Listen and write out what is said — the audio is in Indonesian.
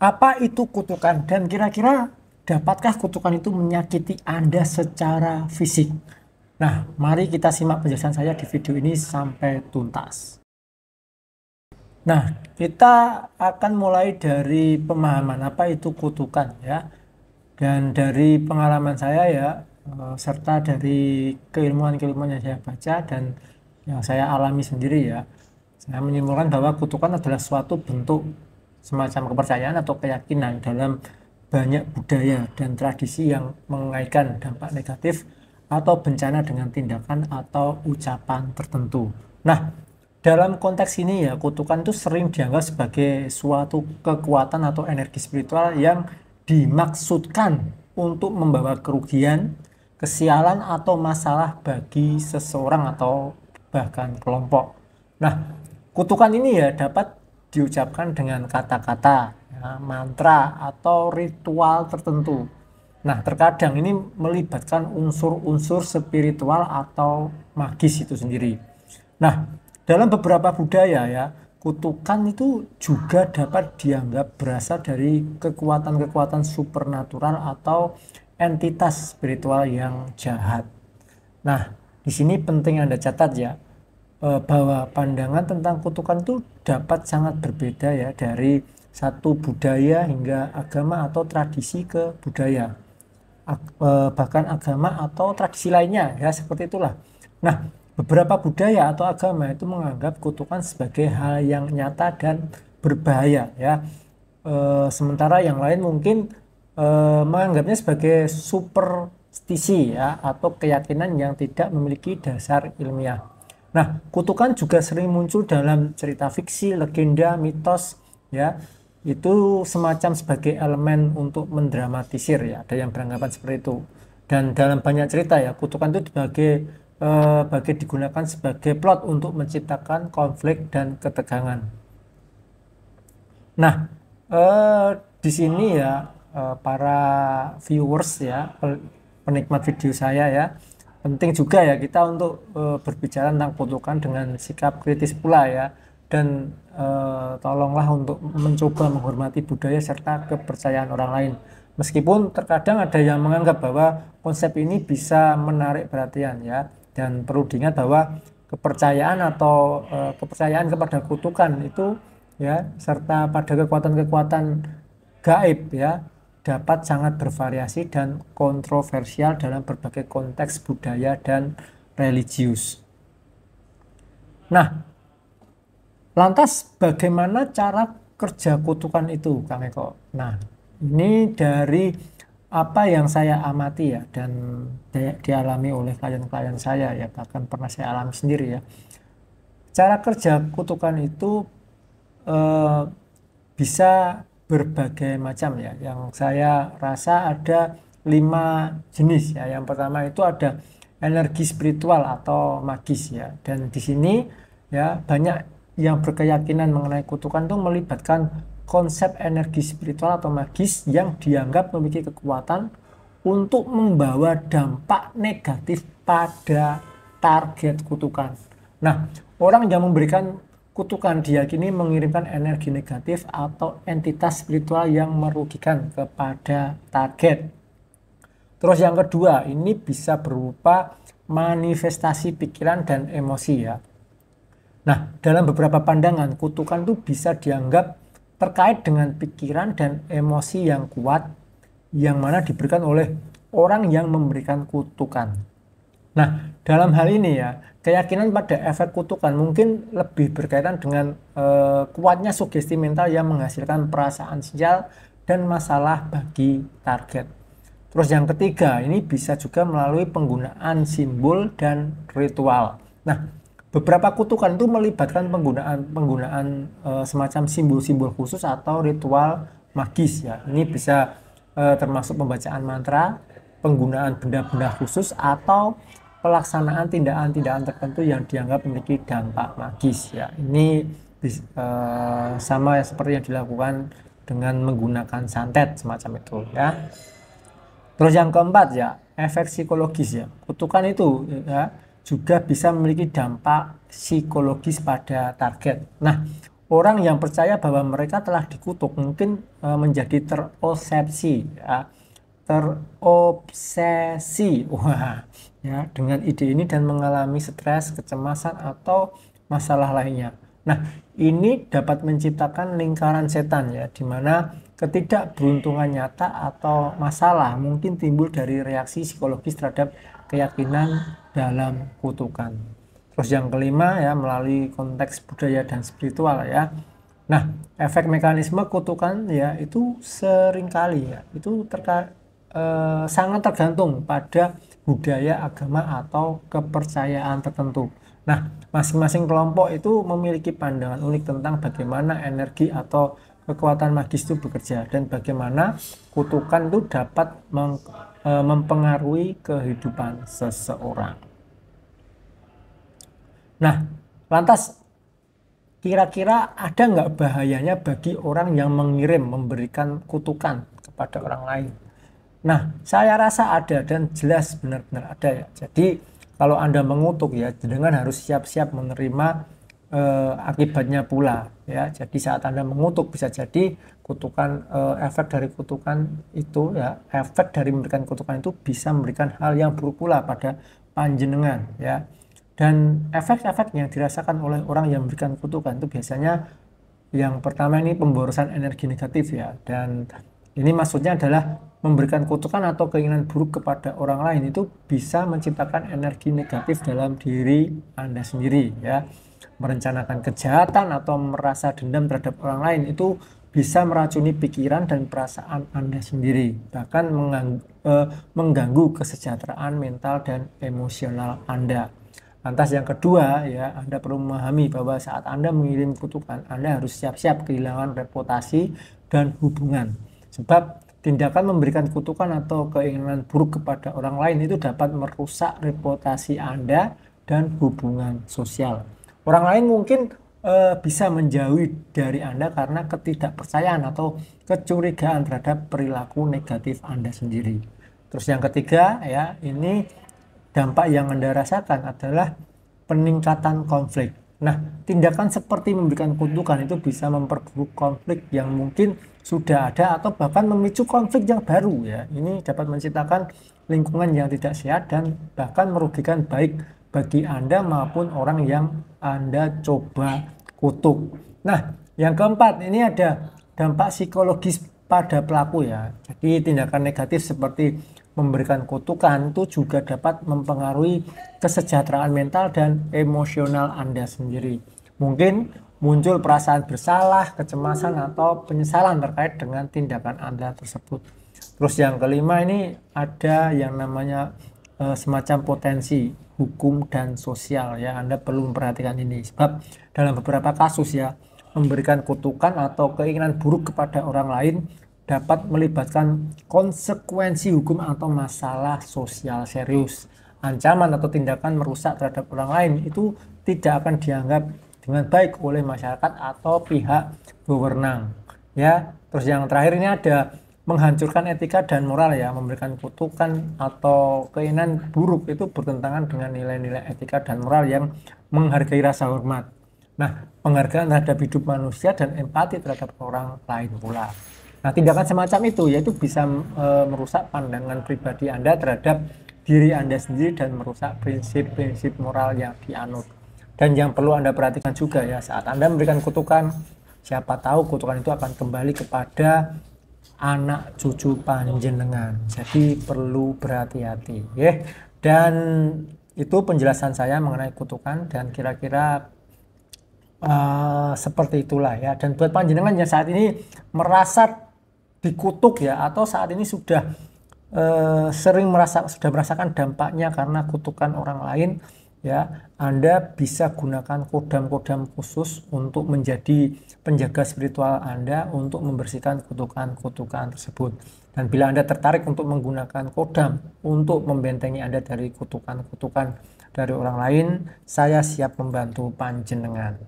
Apa itu kutukan dan kira-kira dapatkah kutukan itu menyakiti Anda secara fisik? Nah, mari kita simak penjelasan saya di video ini sampai tuntas. Nah, kita akan mulai dari pemahaman apa itu kutukan ya. Dan dari pengalaman saya ya, serta dari keilmuan-keilmuan yang saya baca dan yang saya alami sendiri ya, saya menyimpulkan bahwa kutukan adalah suatu bentuk semacam kepercayaan atau keyakinan dalam banyak budaya dan tradisi yang mengaitkan dampak negatif atau bencana dengan tindakan atau ucapan tertentu. Nah, dalam konteks ini ya, kutukan itu sering dianggap sebagai suatu kekuatan atau energi spiritual yang dimaksudkan untuk membawa kerugian, kesialan atau masalah bagi seseorang atau bahkan kelompok. Nah, kutukan ini ya dapat diucapkan dengan kata-kata, ya, mantra atau ritual tertentu. Nah, terkadang ini melibatkan unsur-unsur spiritual atau magis itu sendiri. Nah, dalam beberapa budaya ya, kutukan itu juga dapat dianggap berasal dari kekuatan-kekuatan supernatural atau entitas spiritual yang jahat. Nah, di sini penting Anda catat ya, bahwa pandangan tentang kutukan itu dapat sangat berbeda ya dari satu budaya hingga agama atau tradisi ke budaya, bahkan agama atau tradisi lainnya ya, seperti itulah. Nah, beberapa budaya atau agama itu menganggap kutukan sebagai hal yang nyata dan berbahaya ya. Sementara yang lain mungkin menganggapnya sebagai superstisi ya, atau keyakinan yang tidak memiliki dasar ilmiah. Nah, kutukan juga sering muncul dalam cerita fiksi, legenda, mitos ya. Itu semacam sebagai elemen untuk mendramatisir ya, ada yang beranggapan seperti itu. Dan dalam banyak cerita ya, kutukan itu digunakan sebagai plot untuk menciptakan konflik dan ketegangan. Nah, di sini ya, para viewers ya, penikmat video saya ya, penting juga ya kita untuk berbicara tentang kutukan dengan sikap kritis pula ya, dan tolonglah untuk mencoba menghormati budaya serta kepercayaan orang lain. Meskipun terkadang ada yang menganggap bahwa konsep ini bisa menarik perhatian ya, dan perlu diingat bahwa kepercayaan atau kepercayaan kepada kutukan itu ya, serta pada kekuatan-kekuatan gaib ya, dapat sangat bervariasi dan kontroversial dalam berbagai konteks budaya dan religius. Nah, lantas bagaimana cara kerja kutukan itu, Kang Eko? Nah, ini dari apa yang saya amati ya, dan dialami oleh klien-klien saya ya, bahkan pernah saya alami sendiri ya. Cara kerja kutukan itu bisa berbagai macam ya. Yang saya rasa ada 5 jenis ya. Yang pertama itu ada energi spiritual atau magis ya. Dan di sini ya banyak yang berkeyakinan mengenai kutukan itu melibatkan konsep energi spiritual atau magis yang dianggap memiliki kekuatan untuk membawa dampak negatif pada target kutukan. Nah, orang yang memberikan kutukan diyakini mengirimkan energi negatif atau entitas spiritual yang merugikan kepada target. Terus yang kedua, ini bisa berupa manifestasi pikiran dan emosi ya. Nah, dalam beberapa pandangan, kutukan itu bisa dianggap terkait dengan pikiran dan emosi yang kuat yang mana diberikan oleh orang yang memberikan kutukan. Nah, dalam hal ini ya, keyakinan pada efek kutukan mungkin lebih berkaitan dengan kuatnya sugesti mental yang menghasilkan perasaan sial dan masalah bagi target. Terus yang ketiga, ini bisa juga melalui penggunaan simbol dan ritual. Nah, beberapa kutukan itu melibatkan penggunaan semacam simbol-simbol khusus atau ritual magis ya. Ini bisa termasuk pembacaan mantra, penggunaan benda-benda khusus, atau pelaksanaan tindakan-tindakan tertentu yang dianggap memiliki dampak magis ya. Ini sama seperti yang dilakukan dengan menggunakan santet semacam itu ya. Terus yang keempat ya, efek psikologis ya. Kutukan itu ya juga bisa memiliki dampak psikologis pada target. Nah, orang yang percaya bahwa mereka telah dikutuk mungkin menjadi terobsesi, ya, terobsesi, wah, ya, dengan ide ini dan mengalami stres, kecemasan atau masalah lainnya. Nah, ini dapat menciptakan lingkaran setan, ya, di mana ketidakberuntungan nyata atau masalah mungkin timbul dari reaksi psikologis terhadap keyakinan dalam kutukan. Terus yang kelima, ya, melalui konteks budaya dan spiritual, ya. Nah, efek mekanisme kutukan, ya, itu seringkali, ya, itu sangat tergantung pada budaya, agama atau kepercayaan tertentu. Nah, masing-masing kelompok itu memiliki pandangan unik tentang bagaimana energi atau kekuatan magis itu bekerja dan bagaimana kutukan itu dapat mempengaruhi kehidupan seseorang. Nah, lantas kira-kira ada nggak bahayanya bagi orang yang memberikan kutukan kepada orang lain? Nah, saya rasa ada dan jelas benar-benar ada, ya. Jadi kalau Anda mengutuk, ya, dengan harus siap-siap menerima akibatnya pula, ya. Jadi saat Anda mengutuk bisa jadi kutukan, efek dari kutukan itu, ya, efek dari memberikan kutukan itu bisa memberikan hal yang buruk pula pada panjenengan, ya. Dan efek-efek yang dirasakan oleh orang yang memberikan kutukan itu biasanya yang pertama ini pemborosan energi negatif, ya. Dan ini maksudnya adalah memberikan kutukan atau keinginan buruk kepada orang lain itu bisa menciptakan energi negatif dalam diri Anda sendiri, ya. Merencanakan kejahatan atau merasa dendam terhadap orang lain itu bisa meracuni pikiran dan perasaan Anda sendiri, bahkan mengganggu kesejahteraan mental dan emosional Anda. Lantas yang kedua, ya, Anda perlu memahami bahwa saat Anda mengirim kutukan, Anda harus siap-siap kehilangan reputasi dan hubungan. Sebab tindakan memberikan kutukan atau keinginan buruk kepada orang lain itu dapat merusak reputasi Anda dan hubungan sosial. Orang lain mungkin bisa menjauhi dari Anda karena ketidakpercayaan atau kecurigaan terhadap perilaku negatif Anda sendiri. Terus yang ketiga, ya, ini dampak yang Anda rasakan adalah peningkatan konflik. Nah, tindakan seperti memberikan kutukan itu bisa memperburuk konflik yang mungkin sudah ada atau bahkan memicu konflik yang baru, ya. Ini dapat menciptakan lingkungan yang tidak sehat dan bahkan merugikan baik bagi Anda maupun orang yang Anda coba kutuk. Nah, yang keempat, ini ada dampak psikologis pada pelaku, ya. Jadi tindakan negatif seperti memberikan kutukan itu juga dapat mempengaruhi kesejahteraan mental dan emosional Anda sendiri. Mungkin muncul perasaan bersalah, kecemasan, atau penyesalan terkait dengan tindakan Anda tersebut. Terus yang kelima ini ada yang namanya semacam potensi hukum dan sosial, ya. Anda perlu memperhatikan ini sebab dalam beberapa kasus, ya, memberikan kutukan atau keinginan buruk kepada orang lain dapat melibatkan konsekuensi hukum atau masalah sosial serius. Ancaman atau tindakan merusak terhadap orang lain itu tidak akan dianggap dengan baik oleh masyarakat atau pihak berwenang, ya. Terus yang terakhir ini ada menghancurkan etika dan moral, ya. Memberikan kutukan atau keinginan buruk itu bertentangan dengan nilai-nilai etika dan moral yang menghargai rasa hormat. Nah, penghargaan terhadap hidup manusia dan empati terhadap orang lain pula. Nah, tindakan semacam itu yaitu bisa merusak pandangan pribadi Anda terhadap diri Anda sendiri dan merusak prinsip-prinsip moral yang dianut. Dan yang perlu Anda perhatikan juga, ya, saat Anda memberikan kutukan, siapa tahu kutukan itu akan kembali kepada anak cucu panjenengan. Jadi perlu berhati-hati, ya. Dan itu penjelasan saya mengenai kutukan dan kira-kira seperti itulah, ya. Dan buat panjenengan yang saat ini merasa dikutuk, ya, atau saat ini sudah sudah merasakan dampaknya karena kutukan orang lain, ya, Anda bisa gunakan kodam-kodam khusus untuk menjadi penjaga spiritual Anda untuk membersihkan kutukan-kutukan tersebut. Dan bila Anda tertarik untuk menggunakan kodam untuk membentengi Anda dari kutukan-kutukan dari orang lain, saya siap membantu panjenengan.